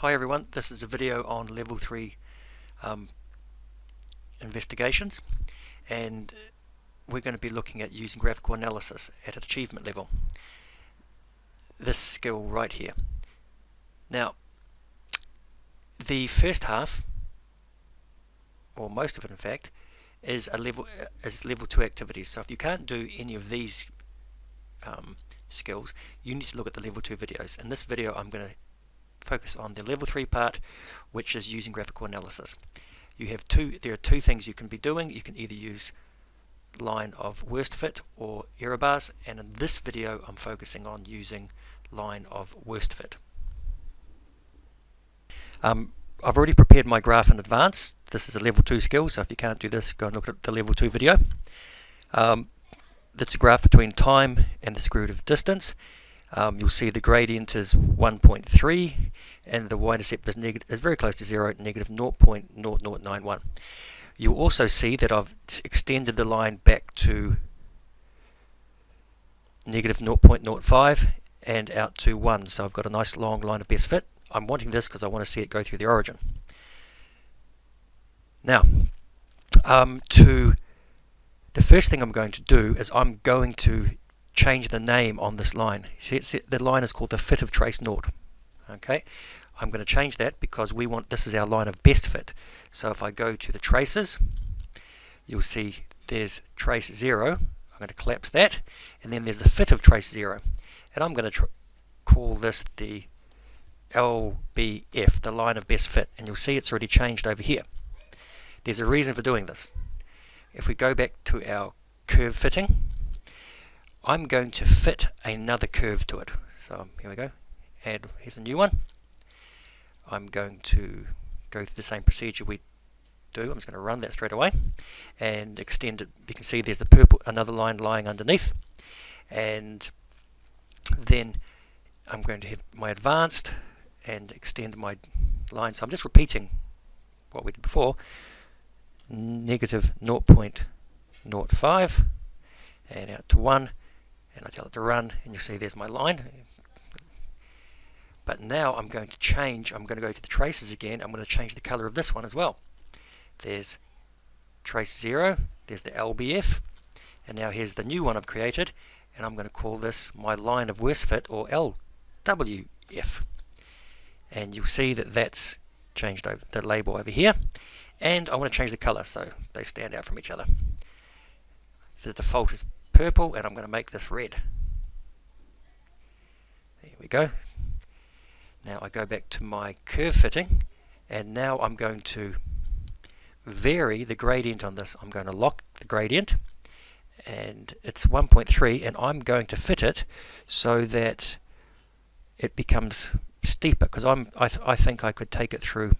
Hi everyone, this is a video on level 3 investigations, and we're going to be looking at using graphical analysis at an achievement level. This skill right here. Now, the first half, or most of it in fact, is level 2 activities. So if you can't do any of these skills, you need to look at the level 2 videos. In this video I'm going to focus on the level 3 part, which is using graphical analysis. There are two things you can be doing. You can either use line of worst fit or error bars, and in this video I'm focusing on using line of worst fit. I've already prepared my graph in advance. This is a level 2 skill, so if you can't do this, go and look at the level 2 video. That's a graph between time and the square root of distance. You'll see the gradient is 1.3 and the y-intercept is very close to 0, negative 0.0091. You'll also see that I've extended the line back to negative 0.05 and out to 1, so I've got a nice long line of best fit. I'm wanting this because I want to see it go through the origin. Now, the first thing I'm going to do is I'm going to change the name on this line. See, the line is called the fit of trace naught. Okay, I'm going to change that because this is our line of best fit. So if I go to the traces, you'll see there's trace 0. I'm going to collapse that, and then there's the fit of trace 0, and I'm going to call this the LBF, the line of best fit, and you'll see it's already changed over here. There's a reason for doing this. If we go back to our curve fitting, I'm going to fit another curve to it. So here we go. Here's a new one. I'm going to go through the same procedure we do. I'm just going to run that straight away and extend it. You can see there's the purple, another line lying underneath. And then I'm going to hit my advanced and extend my line. So I'm just repeating what we did before. Negative 0.05 and out to 1. And I tell it to run, and you'll see there's my line. But now I'm going to change. I'm going to go to the traces again. I'm going to change the color of this one as well. There's trace 0, there's the LBF, and now here's the new one I've created, and I'm going to call this my line of worst fit, or LWF. And you'll see that that's changed over the label over here, and I want to change the color so they stand out from each other. The default is purple, and I'm going to make this red. There we go. Now I go back to my curve fitting, and now I'm going to vary the gradient on this. I'm going to lock the gradient, and it's 1.3, and I'm going to fit it so that it becomes steeper, because I think I could take it through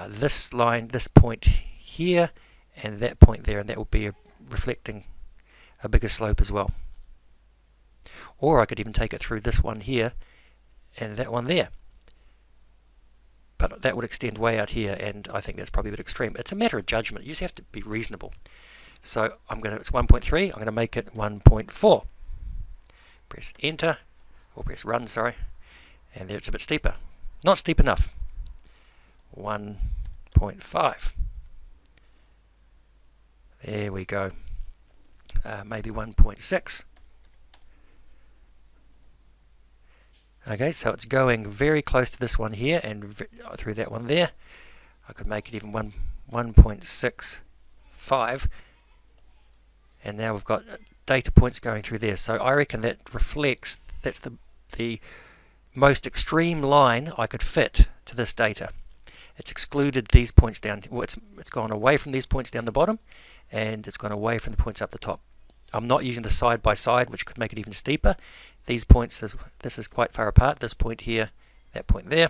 this line, this point here, and that point there, and that will be reflecting a bigger slope as well. Or I could even take it through this one here and that one there. But that would extend way out here, and I think that's probably a bit extreme. It's a matter of judgment. You just have to be reasonable. So it's 1.3. I'm going to make it 1.4. Press enter, or press run, sorry. And there it's a bit steeper. Not steep enough. 1.5. There we go. Maybe 1.6. Okay, so it's going very close to this one here and through that one there. I could make it even 1.65, and now we've got data points going through there. So I reckon that reflects, that's the most extreme line I could fit to this data. It's excluded these points down. Well, it's gone away from these points down the bottom, and it's gone away from the points up the top. I'm not using the side by side, which could make it even steeper. These points, this is quite far apart. This point here, that point there.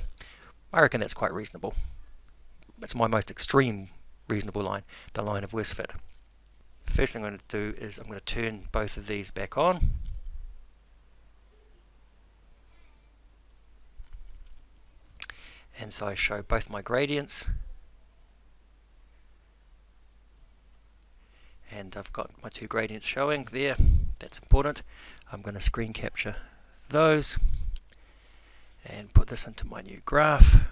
I reckon that's quite reasonable. It's my most extreme reasonable line, the line of worst fit. First thing I'm going to do is I'm going to turn both of these back on. And so I show both my gradients. And I've got my two gradients showing there. That's important. I'm going to screen capture those, and put this into my new graph.